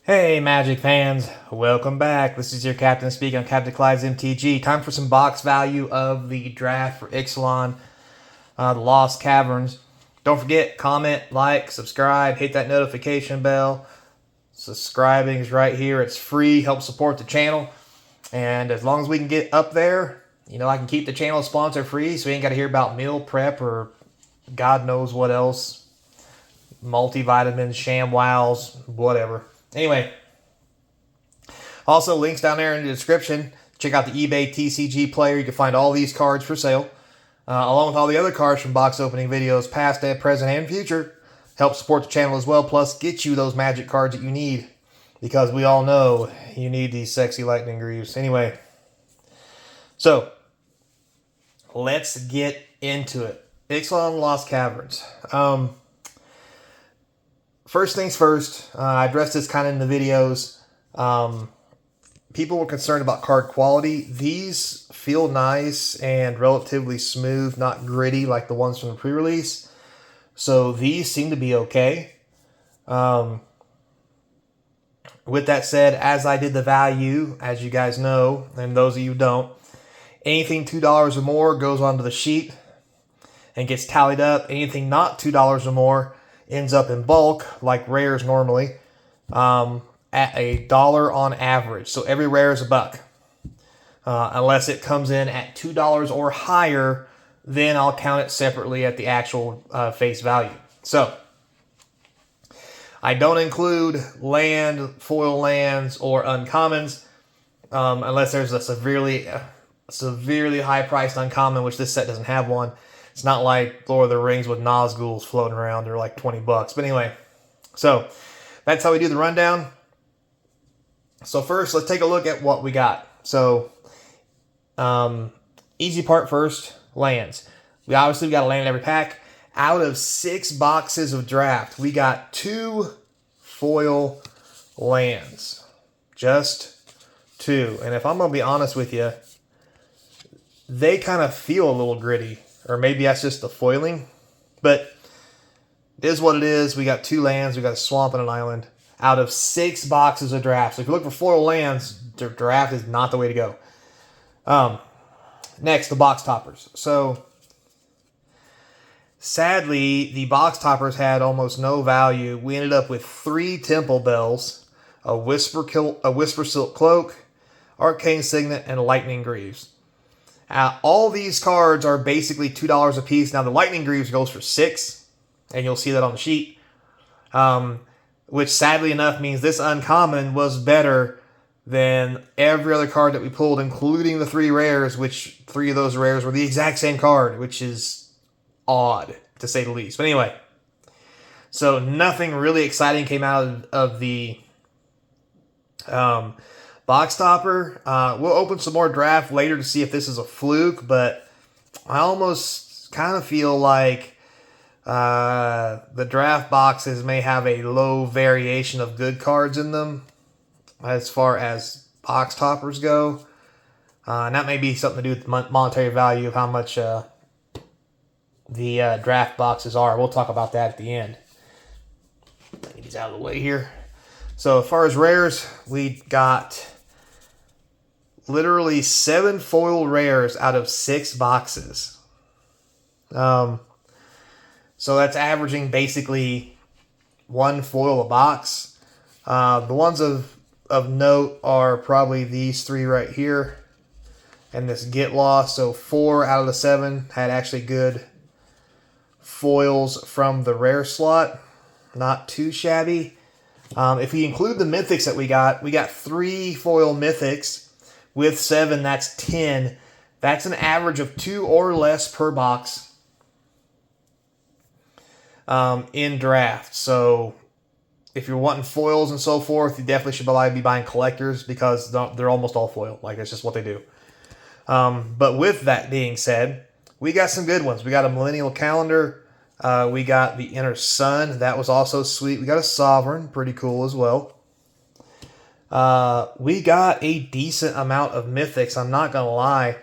Hey Magic fans, welcome back. This is your captain speaking on Capnclydes MTG. Time for some box value of the draft for Ixalan, the Lost Caverns. Don't forget, comment, like, subscribe, hit that notification bell. Subscribing is right here. It's free, helps support the channel. And as long as we can get up there, I can keep the channel sponsor free so we ain't got to hear about meal prep or God knows what else. Multivitamins, ShamWows, whatever. Anyway, also links down there in the description. Check out the eBay TCG player. You can find all these cards for sale, along with all the other cards from box opening videos, past, present, and future. Help support the channel as well, plus get you those magic cards that you need, because we all know you need these sexy lightning greaves. Anyway, so let's get into it. Ixalan Lost Caverns. First things first, I addressed this kind of in the videos. People were concerned about card quality. These feel nice and relatively smooth, not gritty like the ones from the pre-release. So these seem to be okay. With that said, as I did the value, as you guys know, and those of you who don't, anything $2 or more goes onto the sheet and gets tallied up. Anything not $2 or more ends up in bulk, like rares normally, at $1 on average. So every rare is $1. Unless it comes in at $2 or higher, then I'll count it separately at the actual face value. So I don't include land, foil lands, or uncommons, unless there's a severely high-priced uncommon, which this set doesn't have one. It's not like Lord of the Rings with Nazguls floating around. They're like $20. But anyway, so that's how we do the rundown. So first, let's take a look at what we got. So, easy part first, lands. We obviously got a land in every pack. Out of 6 boxes of draft, we got 2 foil lands. Just 2. And if I'm going to be honest with you, they kind of feel a little gritty. Or maybe that's just the foiling. But it is what it is. We got 2 lands. We got a swamp and an island. Out of 6 boxes of draft. So if you look for foil lands, the draft is not the way to go. Next, the box toppers. So, sadly, the box toppers had almost no value. We ended up with 3 Temple Bells, a Whisper Silk Cloak, Arcane Signet, and Lightning Greaves. All these cards are basically $2 a piece. Now, the Lightning Greaves goes for $6, and you'll see that on the sheet. Which, sadly enough, means this uncommon was better than every other card that we pulled, including the 3 rares, which 3 of those rares were the exact same card, which is odd, to say the least. But anyway, so nothing really exciting came out of the box topper. We'll open some more draft later to see if this is a fluke, but I almost kind of feel like the draft boxes may have a low variation of good cards in them as far as box toppers go. And that may be something to do with the monetary value of how much the draft boxes are. We'll talk about that at the end. Get these out of the way here. So as far as rares, we got literally 7 foil rares out of 6 boxes. So that's averaging basically 1 foil a box. The ones of note are probably these 3 right here and this Get Lost. So 4 out of the 7 had actually good foils from the rare slot. Not too shabby. If we include the mythics that we got 3 foil mythics. With 7, that's 10. That's an average of 2 or less per box in draft. So if you're wanting foils and so forth, you definitely should probably be buying collectors because they're almost all foil. Like, it's just what they do. But with that being said, we got some good ones. We got a Millennial Calendar. We got the Inner Sun. That was also sweet. We got a Sovereign. Pretty cool as well. We got a decent amount of mythics, I'm not going to lie.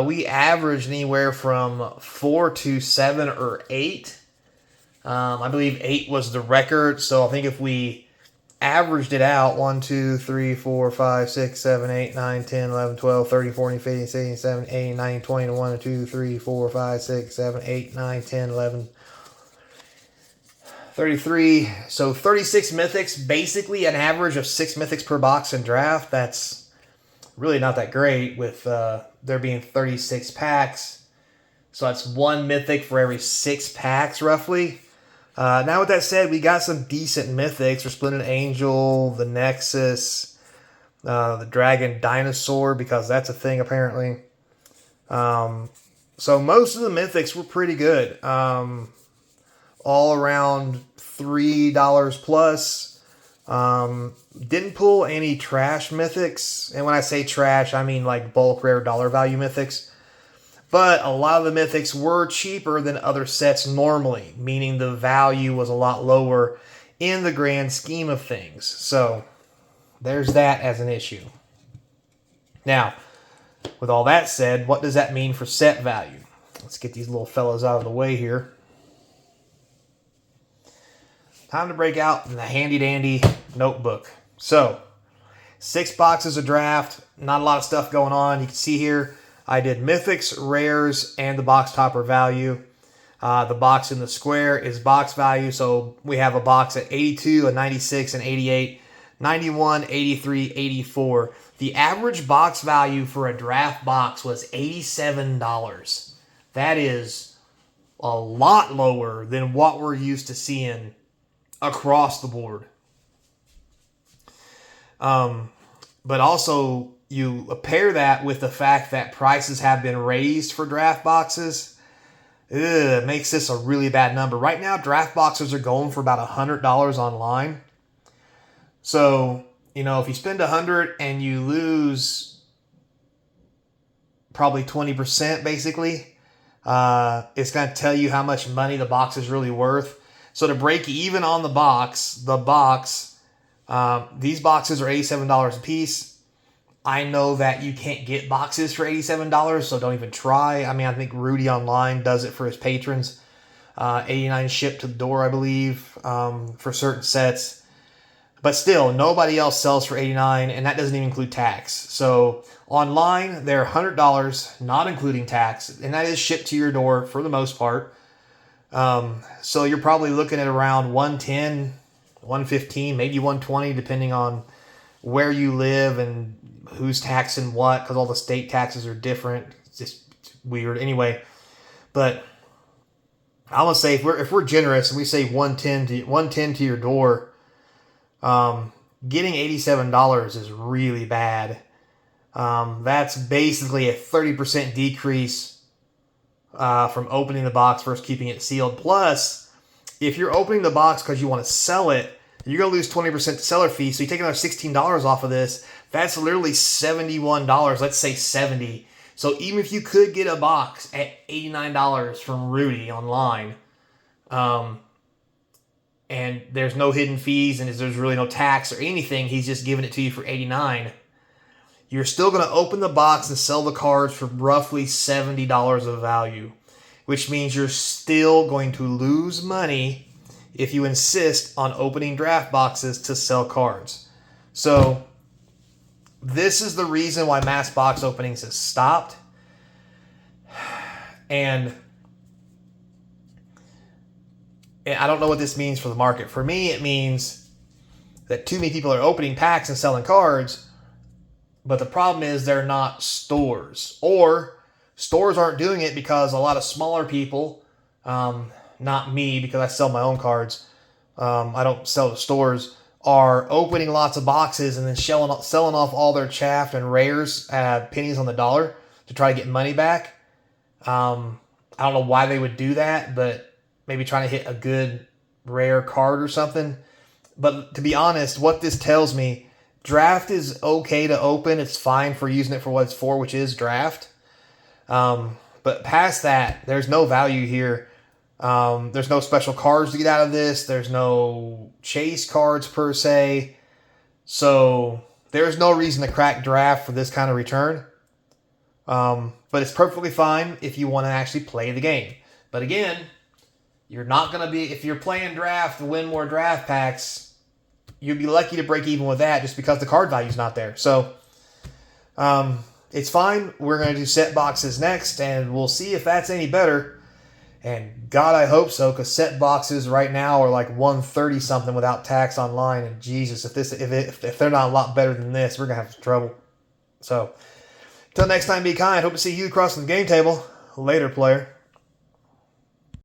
We averaged anywhere from 4 to 7 or 8. I believe 8 was the record, so I think if we averaged it out 1, 2, 3, 4, 5, 6, 7, 8, 9, 10, 11, 12, 13, 14, 15, 16, 17, 18, 19, 20, 1, 2, 3, 4, 5, 6, 7, 8, 9, 10, 11, 33. So 36 mythics, basically an average of 6 mythics per box in draft. That's really not that great with there being 36 packs. So that's 1 mythic for every 6 packs, roughly. Now, with that said, we got some decent mythics. We're splitting Angel, the Nexus, the Dragon Dinosaur, because that's a thing, apparently. So most of the mythics were pretty good. All around $3 plus. Didn't pull any trash mythics. And when I say trash, I mean like bulk rare dollar value mythics. But a lot of the mythics were cheaper than other sets normally, meaning the value was a lot lower in the grand scheme of things. So there's that as an issue. Now, with all that said, what does that mean for set value? Let's get these little fellas out of the way here. Time to break out the handy dandy notebook. So, 6 boxes of draft, not a lot of stuff going on. You can see here, I did mythics, rares, and the box topper value. The box in the square is box value, so we have a box at 82, a 96, an 88, 91, 83, 84. The average box value for a draft box was $87. That is a lot lower than what we're used to seeing across the board. But also, you pair that with the fact that prices have been raised for draft boxes. It makes this a really bad number. Right now, draft boxes are going for about $100 online. So, you know, if you spend $100 and you lose probably 20%, basically, it's going to tell you how much money the box is really worth. So to break even on the box, these boxes are $87 a piece. I know that you can't get boxes for $87, so don't even try. I mean, I think Rudy Online does it for his patrons. $89 shipped to the door, I believe, for certain sets. But still, nobody else sells for $89, and that doesn't even include tax. So online, they're $100, not including tax, and that is shipped to your door for the most part. So you're probably looking at around $110, $115, maybe $120, depending on where you live and who's taxing what, because all the state taxes are different. It's just weird. Anyway, but I'm gonna say if we're generous and we say $110 to your door, getting $87 is really bad. That's basically a 30% decrease from opening the box versus keeping it sealed. Plus, if you're opening the box because you want to sell it, you're going to lose 20% to seller fee. So you take another $16 off of this. That's literally $71. Let's say $70. So even if you could get a box at $89 from Rudy online, and there's no hidden fees and there's really no tax or anything, he's just giving it to you for $89. You're still going to open the box and sell the cards for roughly $70 of value, which means you're still going to lose money if you insist on opening draft boxes to sell cards. So this is the reason why mass box openings has stopped. And I don't know what this means for the market. For me, it means that too many people are opening packs and selling cards, but the problem is they're not stores. Or stores aren't doing it because a lot of smaller people, not me because I sell my own cards, I don't sell to stores, are opening lots of boxes and then selling off all their chaff and rares at pennies on the dollar to try to get money back. I don't know why they would do that, but maybe trying to hit a good rare card or something. But to be honest, what this tells me, draft is okay to open. It's fine for using it for what it's for, which is draft. But past that, there's no value here. There's no special cards to get out of this. There's no chase cards per se. So there's no reason to crack draft for this kind of return. But it's perfectly fine if you want to actually play the game. But again, you're not going to be, if you're playing draft to win more draft packs, you'd be lucky to break even with that just because the card value's not there. So it's fine. We're going to do set boxes next, and we'll see if that's any better. And God, I hope so, because set boxes right now are like 130 something without tax online. And Jesus, if they're not a lot better than this, we're gonna have some trouble. So, till next time, be kind. Hope to see you across the game table. Later, player.